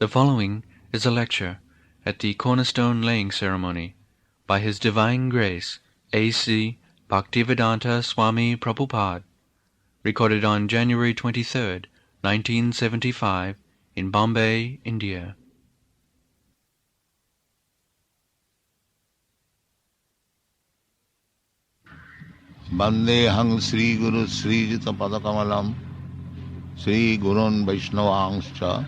The following is a lecture at the Cornerstone laying ceremony by His Divine Grace A.C. Bhaktivedanta Swami Prabhupada, recorded on January 23, 1975, in Bombay, India. Vandehang Sri Guru Sri Jita Padakamalam Sri Gurun Vaishnavangscha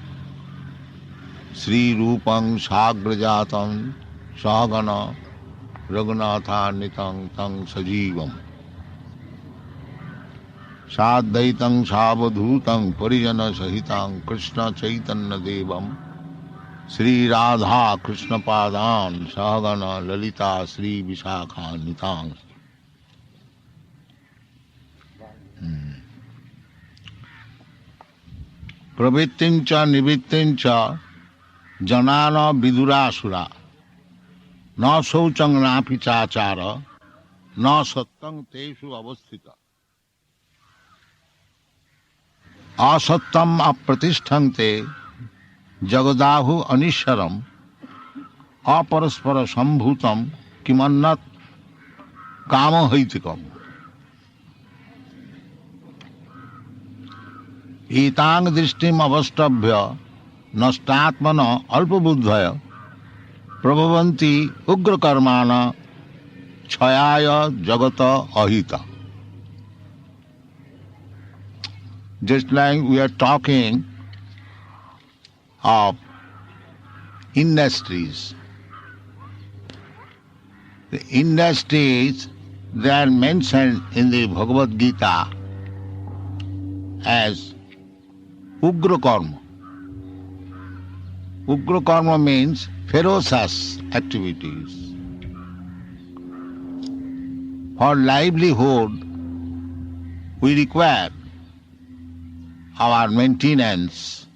Sri Rupang Sagrajatam Sahagana Raghunathanitang Tang Sajivam Sadhaitang Savadhutang Parijana Sahitang Krishna Chaitanya Devam Sri Radha Krishna Padan Sahagana Lalita Sri Vishakha Nitang. Pravittincha nivittincha janana vidurasura na sauchang napi chachara na sattang tesu avasthita asattam apratishthante jagadahu anisharam aparaspara sambhutam kimannat kama haitikam Etang drishtim avastabhya nastatmana alpabuddhaya prabhavanti ugra karmana chayaya jagata ahita. Just like we are talking of industries. The industries, they are mentioned in the Bhagavad Gita as Ugra karma. Ugra karma means ferocious activities. For livelihood, we require our maintenance.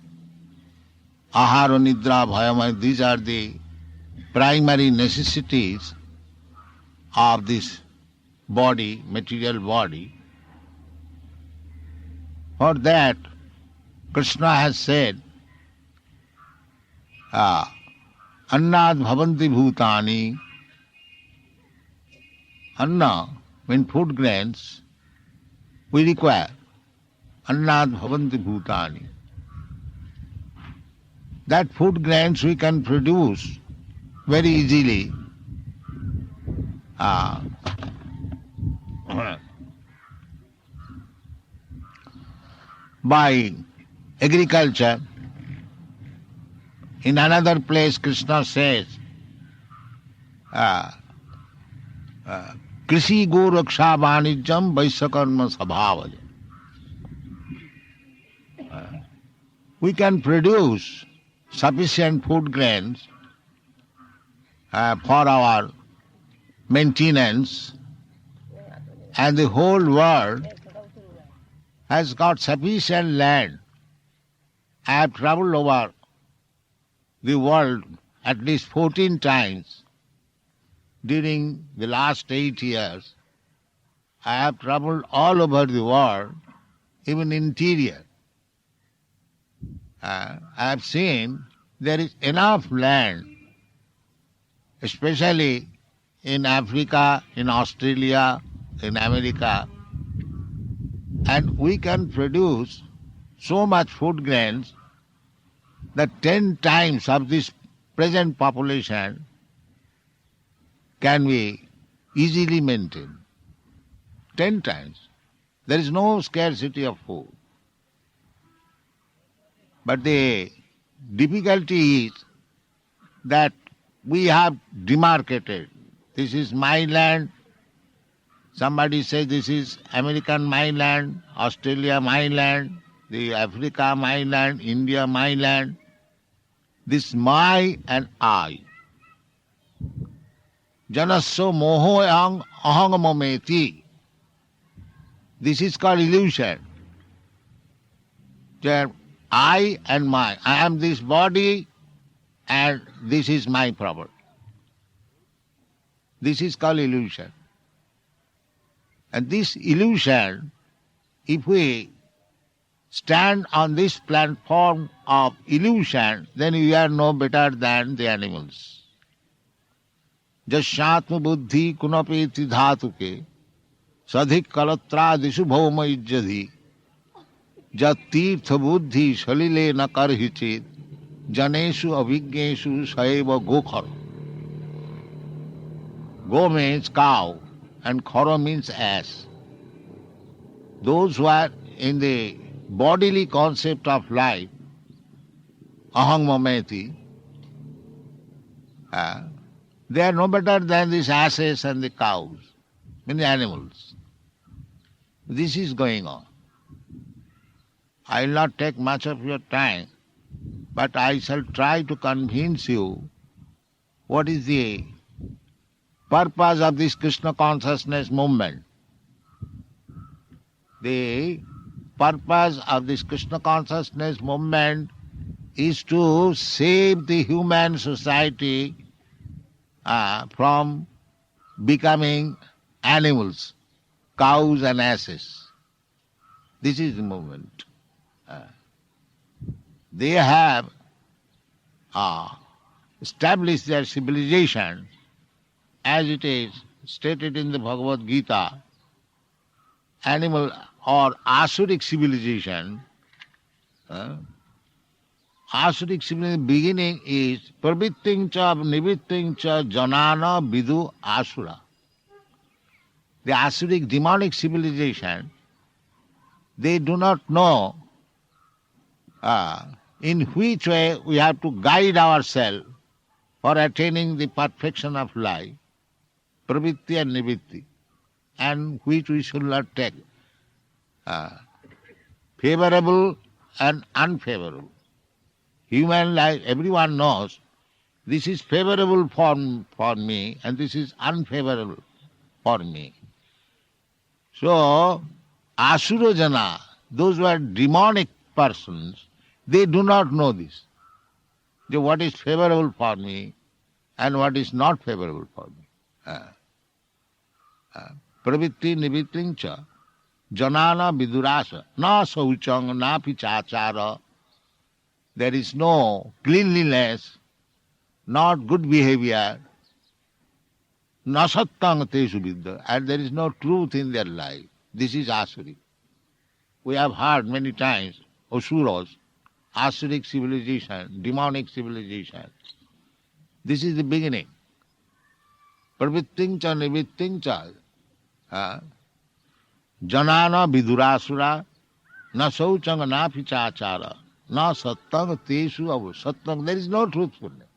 Ahara, nidra, bhayamaya, these are the primary necessities of this body, material body. For that, Krishna has said, Annad bhavanti bhutani. Anna, when food grains, we require. Annad bhavanti bhutani. That food grains we can produce very easily. By agriculture. In another place Krishna says, Krishi go raksha vanijam vaisyakarma sabhavaja. We can produce sufficient food grains for our maintenance, and the whole world has got sufficient land. I have travelled over the world at least 14 times during the last 8 years. I have travelled all over the world, even interior. I have seen there is enough land, especially in Africa, in Australia, in America, and we can produce so much food grains that 10 times of this present population can be easily maintained. 10 times. There is no scarcity of food. But the difficulty is that we have demarcated. This is my land. Somebody says this is American my land, Australia my land, the Africa my land, India my land. This my and I. Janasya moho ahang mameti. This is called illusion. That I and my. I am this body and this is my property. This is called illusion. And this illusion, if we stand on this platform of illusion, then you are no better than the animals. Jashatma buddhi kunapeti dhatuke sadhik kalatra dishu bhauma ijjadhi jat tirtha buddhi salile na karhichit janeshu avigneshu saiva gokhar. Go means cow and khara means ass. Those who are in the bodily concept of life, aham mameti, they are no better than these asses and the cows, many animals. This is going on. I will not take much of your time, but I shall try to convince you what is the purpose of this Krishna consciousness movement. The purpose of this Krishna consciousness movement is to save the human society from becoming animals, cows and asses. This is the movement. They have established their civilization as it is stated in the Bhagavad Gita, animal or Asuric civilization. Asuric civilization beginning is pravitting cha nivitting cha janana vidu asura. The Asuric demonic civilization, they do not know in which way we have to guide ourselves for attaining the perfection of life, pravitti and nivitti, and which we should not take, favorable and unfavorable. Human life, everyone knows, this is favorable for me and this is unfavorable for me. So, Asura Jana, those who are demonic persons, they do not know this. What is favorable for me and what is not favorable for me. Pravitti nivitrincha janana vidurasa na sauchang na pichachara. There is no cleanliness, not good behavior, na sattang tesu vidya, and there is no truth in their life. This is Asuric. We have heard many times Asuras, Asuric civilization, demonic civilization. This is the beginning. Pravitting cha nivitting cha janana vidurasura na sauchang na pichachara. Na sattang tesu avu. Sattang, there is no truthfulness.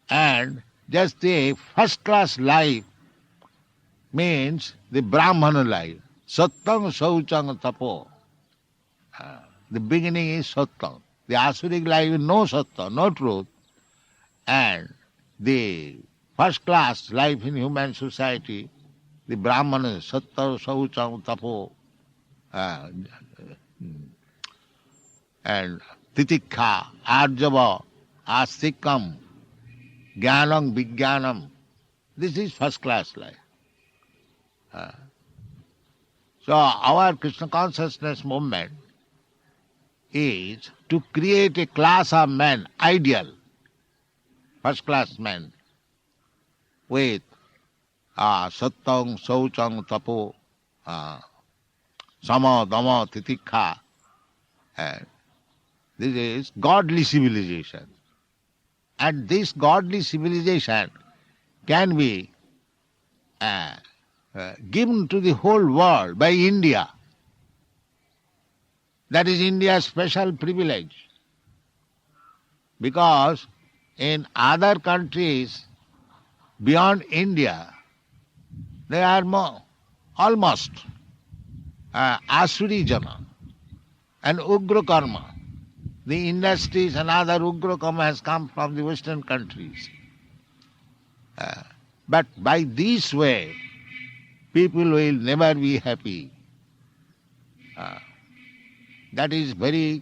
And just the first class life means the Brahmana life. Sattang sauchang tapo. The beginning is sattang. The Asuric life is no sattang, no truth. And the first class life in human society, the Brahmana, sattang sauchang tapo. And titikha, arjava, astikam, jnanam, vijnanam. This is first class life. So our Krishna consciousness movement is to create a class of men, ideal, first class men, with sattang, sauchang, tapo, sama, dama, titikha. This is godly civilization. And this godly civilization can be given to the whole world by India. That is India's special privilege. Because in other countries beyond India, they are almost Asuri Jana and Ugra Karma. The industries and other Ugra Karma has come from the Western countries. But by this way, people will never be happy. That is very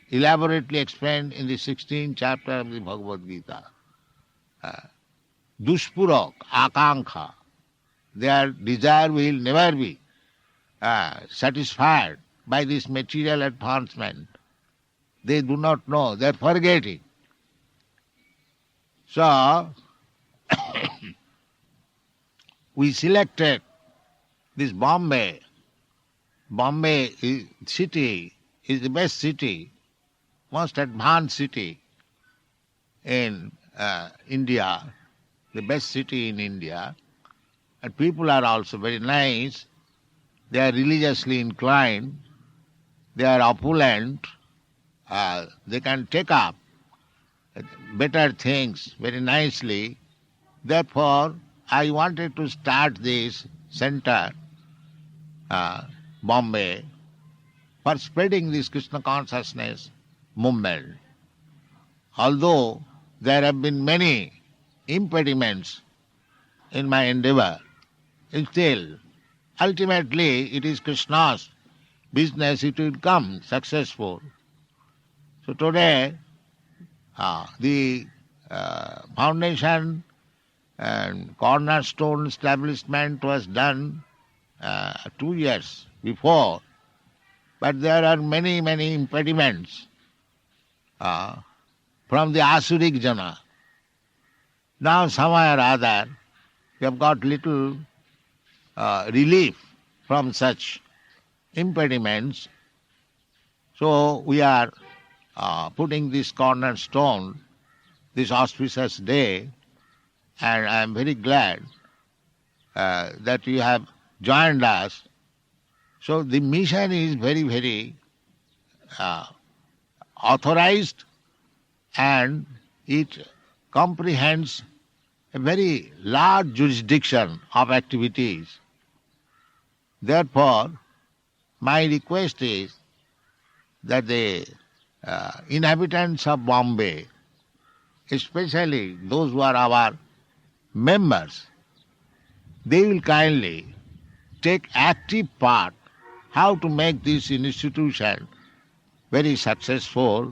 elaborately explained in the 16th chapter of the Bhagavad Gita. Dushpurak, Akankha, their desire will never be satisfied by this material advancement. They do not know, they are forgetting. So, we selected this Bombay. Bombay city is the best city, most advanced city in India, the best city in India. And people are also very nice. They are religiously inclined. They are opulent. They can take up better things very nicely. Therefore, I wanted to start this center, Bombay, for spreading this Krishna consciousness movement. Although there have been many impediments in my endeavor, still, ultimately it is Krishna's business, it will come successful. So today, the foundation and Cornerstone establishment was done 2 years before, but there are many, many impediments from the Asuric Jana. Now somehow or other, we have got little relief from such impediments. So we are putting this cornerstone, this auspicious day, and I am very glad that you have joined us. So the mission is very, very authorized, and it comprehends a very large jurisdiction of activities. Therefore, my request is that the inhabitants of Bombay, especially those who are our members, they will kindly take active part how to make this institution very successful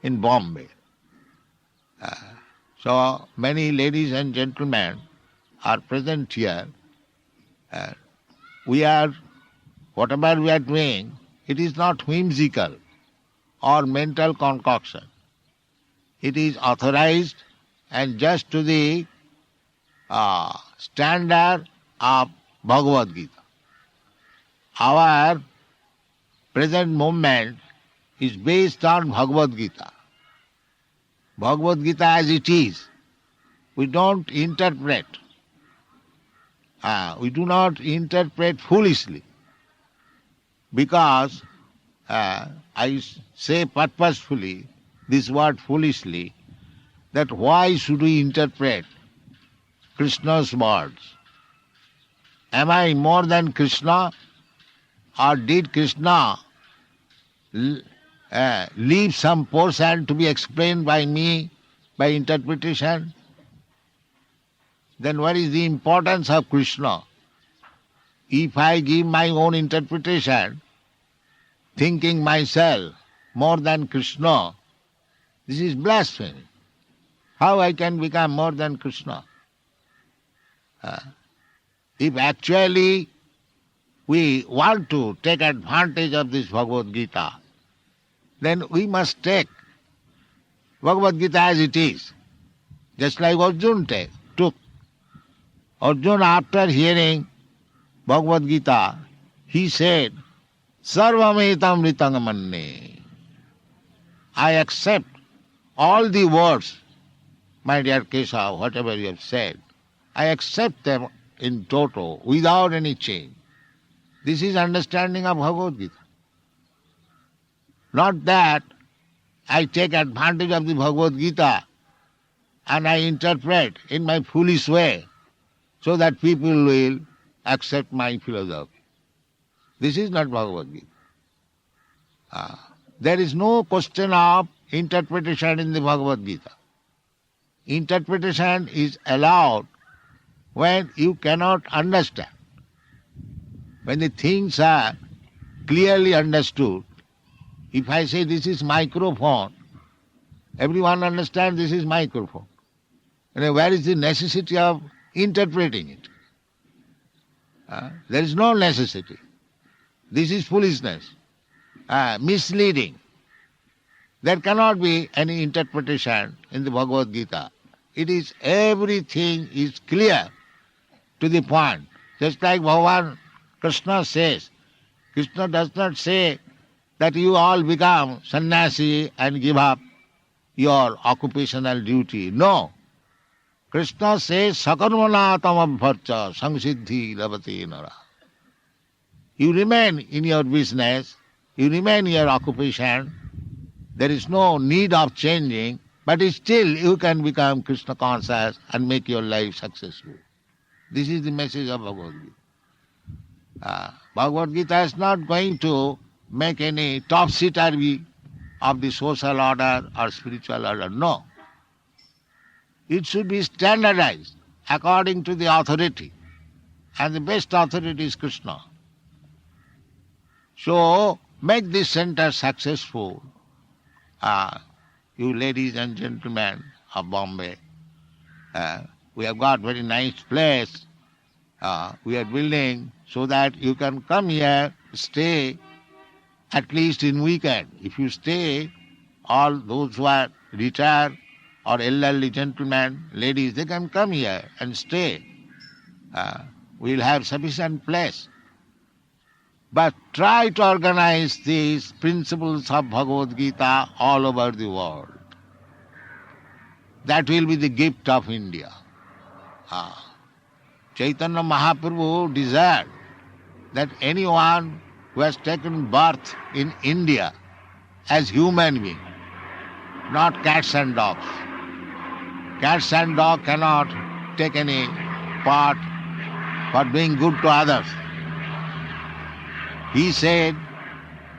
in Bombay. So many ladies and gentlemen are present here. Whatever we are doing, it is not whimsical or mental concoction. It is authorized and just to the standard of Bhagavad Gita. Our present movement is based on Bhagavad Gita. Bhagavad Gita as it is. We don't interpret. We do not interpret foolishly, because I say purposefully this word foolishly, that why should we interpret Krishna's words? Am I more than Krishna, or did Krishna leave some portion to be explained by me by interpretation? Then what is the importance of Krishna? If I give my own interpretation, thinking myself more than Krishna, this is blasphemy. How I can become more than Krishna? If actually we want to take advantage of this Bhagavad Gita, then we must take Bhagavad Gita as it is, just like Arjuna took. Arjuna, after hearing Bhagavad Gita, he said, Sarvametam ritangamanne. I accept all the words, my dear Keshav, whatever you have said, I accept them in toto, without any change. This is understanding of Bhagavad Gita. Not that I take advantage of the Bhagavad Gita and I interpret in my foolish way so that people will accept my philosophy. This is not Bhagavad Gita. There is no question of interpretation in the Bhagavad Gita. Interpretation is allowed when you cannot understand. When the things are clearly understood, if I say this is microphone, everyone understands this is microphone. And where is the necessity of interpreting it? There is no necessity. This is foolishness, misleading. There cannot be any interpretation in the Bhagavad Gita. It is everything is clear to the point. Just like Bhagavan Krishna says, Krishna does not say that you all become sannyasi and give up your occupational duty. No. Krishna says, sakarmana tamabharcha samsiddhi lavati nara. You remain in your business, you remain in your occupation, there is no need of changing, but still you can become Krishna conscious and make your life successful. This is the message of Bhagavad Gita. Bhagavad Gita is not going to make any topsy-turvy of the social order or spiritual order. No. It should be standardized according to the authority. And the best authority is Krishna. So, make this center successful. You ladies and gentlemen of Bombay, we have got very nice place. We are building so that you can come here, stay at least in weekend. If you stay, all those who are retired or elderly gentlemen, ladies, they can come here and stay. We will have sufficient place. But try to organize these principles of Bhagavad Gita all over the world. That will be the gift of India. Chaitanya Mahaprabhu desired that anyone who has taken birth in India as human being, not cats and dogs. Cats and dogs cannot take any part for being good to others. He said,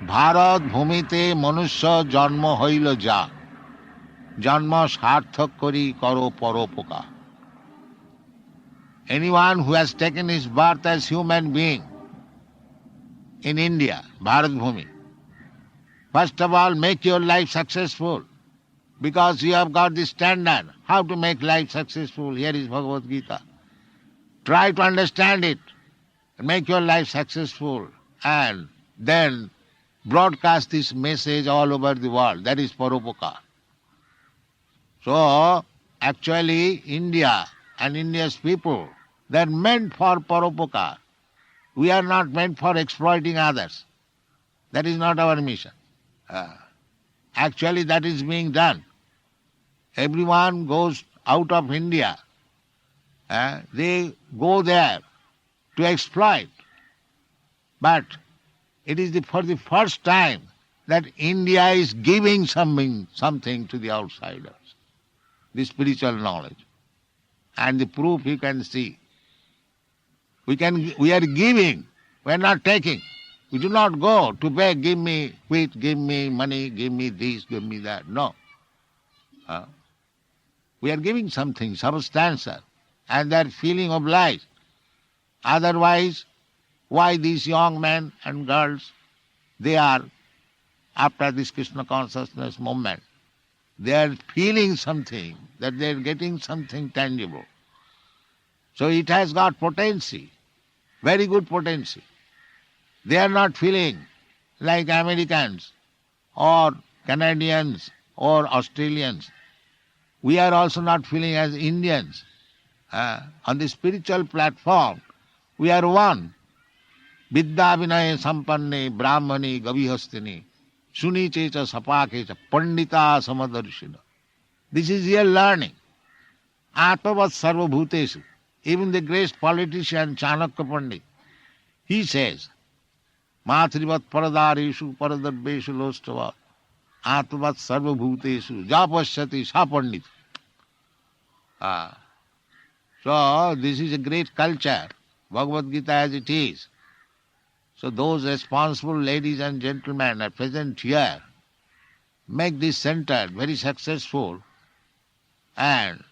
Bharat bhumite manusya janma hoilo ja, janma sarthak kori karo paropoka. Anyone who has taken his birth as human being in India, Bharat Bhumi, first of all, make your life successful, because you have got the standard how to make life successful. Here is Bhagavad Gita. Try to understand it and make your life successful, and then broadcast this message all over the world. That is Paropoka. So, actually, India and India's people, they are meant for Paropoka. We are not meant for exploiting others. That is not our mission. Actually, that is being done. Everyone goes out of India. They go there to exploit. But it is for the first time that India is giving something to the outsiders, the spiritual knowledge. And the proof you can see. We are giving, we are not taking. We do not go to beg, give me wheat, give me money, give me this, give me that. No. We are giving something substantial, and they are feeling obliged. Otherwise, why these young men and girls, they are, after this Krishna consciousness movement, they are feeling something, that they are getting something tangible. So it has got potency, very good potency. They are not feeling like Americans or Canadians or Australians. We are also not feeling as Indians. On the spiritual platform, we are one. Vidya vinaya sampanne brahmani gavihastini suni checha sapakecha pandita samadarshina. This is real learning. Atmavat sarva bhuteshu. Even the great politician Chanakya Pandit, he says, Matrivat paradareshu paradarbeshu lostavat atmavat sarva bhuteshu japasyati sa pandit. So this is a great culture, Bhagavad Gita as it is. So those responsible ladies and gentlemen are present here. Make this center very successful and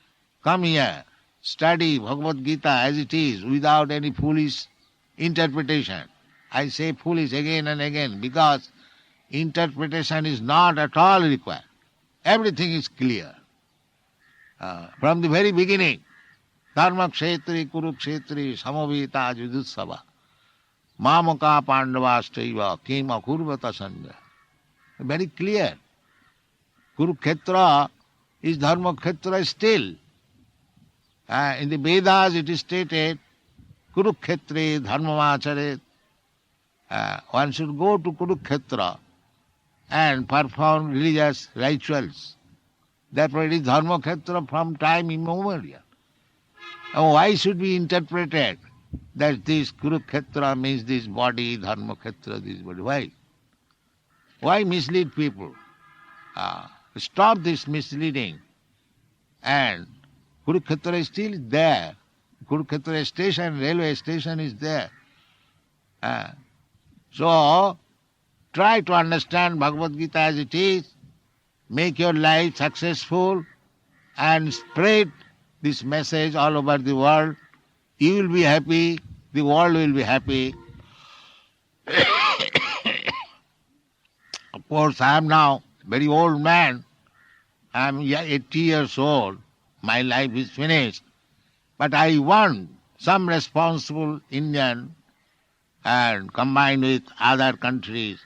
come here, study Bhagavad Gita as it is without any foolish interpretation. I say foolish again and again because interpretation is not at all required. Everything is clear. From the very beginning, Dharma kshetri, Kuru kshetri, Samavita Judutsava. Mamaka Pandavastaiva kim akurvata sanja. Very clear. Kurukshetra is Dharma Kshetra still. In the Vedas it is stated, Kurukshetre dharmamachare. One should go to Kurukshetra and perform religious rituals. Therefore it is Dharma Kshetra from time immemorial. And why should we interpret it that this Kurukshetra means this body, Dharma Kshetra, this body? Why? Why mislead people? Stop this misleading. And Kurukshetra is still there. Kurukshetra station, railway station is there. So, try to understand Bhagavad Gita as it is, make your life successful and spread this message all over the world. You will be happy, the world will be happy. Of course, I am now very old man. I am 80 years old. My life is finished. But I want some responsible Indian and combined with other countries.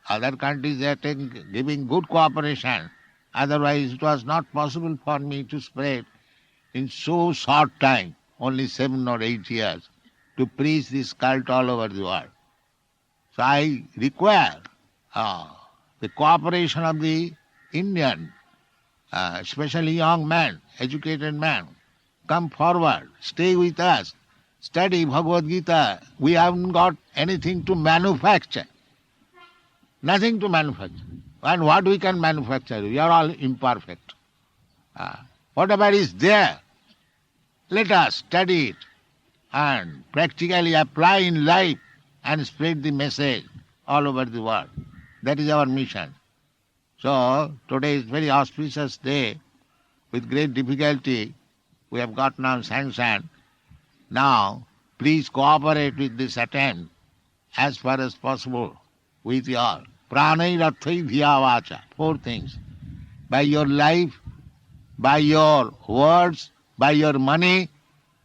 Other countries they are giving good cooperation. Otherwise it was not possible for me to spread in so short time, only 7 or 8 years, to preach this cult all over the world. So I require the cooperation of the Indian, especially young men, educated men. Come forward, stay with us, study Bhagavad Gita. We haven't got anything to manufacture. Nothing to manufacture. And what we can manufacture? We are all imperfect. Whatever is there, let us study it and practically apply in life and spread the message all over the world. That is our mission. So, today is very auspicious day. With great difficulty, we have got now sanction. Now, please cooperate with this attempt as far as possible with you all. Pranai rathai dhiyavacha. 4 things. By your life, by your words, by your money,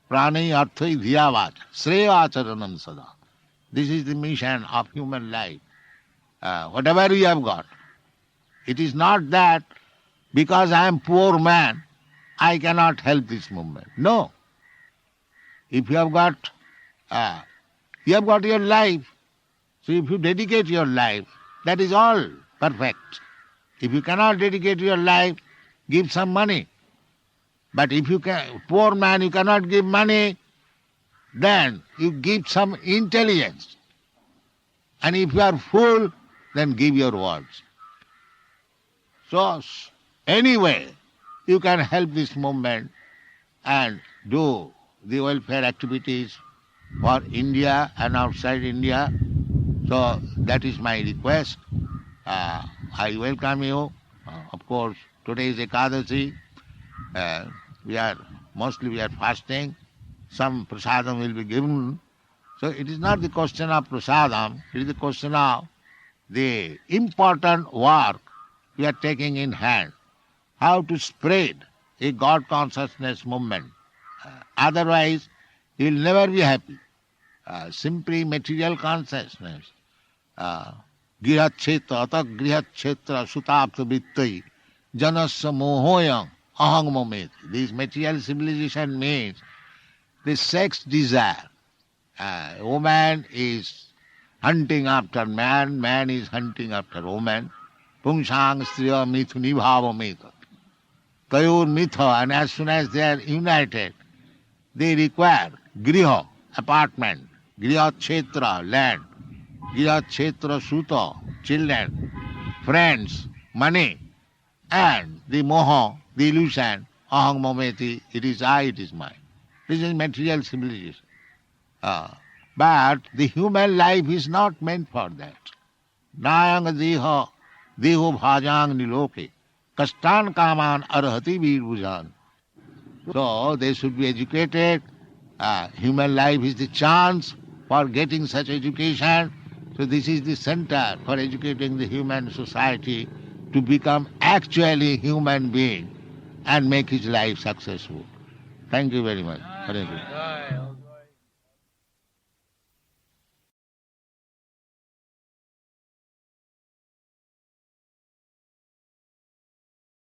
pranai arthai dhiyavacha. Sreya acharanam sada. This is the mission of human life. Whatever we have got. It is not that because I am poor man, I cannot help this movement. No. If you have got your life, so if you dedicate your life, that is all perfect. If you cannot dedicate your life, give some money. But if you can, poor man, you cannot give money, then you give some intelligence. And if you are full, then give your words. So, anyway, you can help this movement and do the welfare activities for India and outside India. So, that is my request. I welcome you. Of course, today is Ekadasi. We are fasting. Some prasadam will be given. So, it is not the question of prasadam, it is the question of the important work we are taking in hand. How to spread a God consciousness movement. Otherwise, you will never be happy. Simply material consciousness. Grihakshetra, atak grihakshetra sutapta vittai, janasya mohoyam ahang mometi. This material civilization means the sex desire. Woman is hunting after man, man is hunting after woman. Pungsang striya mithuni bhava mita. Kayor mitha, and as soon as they are united, they require griha, apartment, griha kshetra, land, griha kshetra suta, children, friends, money, and the moha, the illusion, aham mometi, it is I, it is mine. This is material civilization. But the human life is not meant for that. Nayang deha, deho bhajang niloke, kastan kaman arhati veer bhujan. So they should be educated. Human life is the chance for getting such education. So this is the center for educating the human society to become actually human being and make his life successful. Thank you very much. Hare Krishna.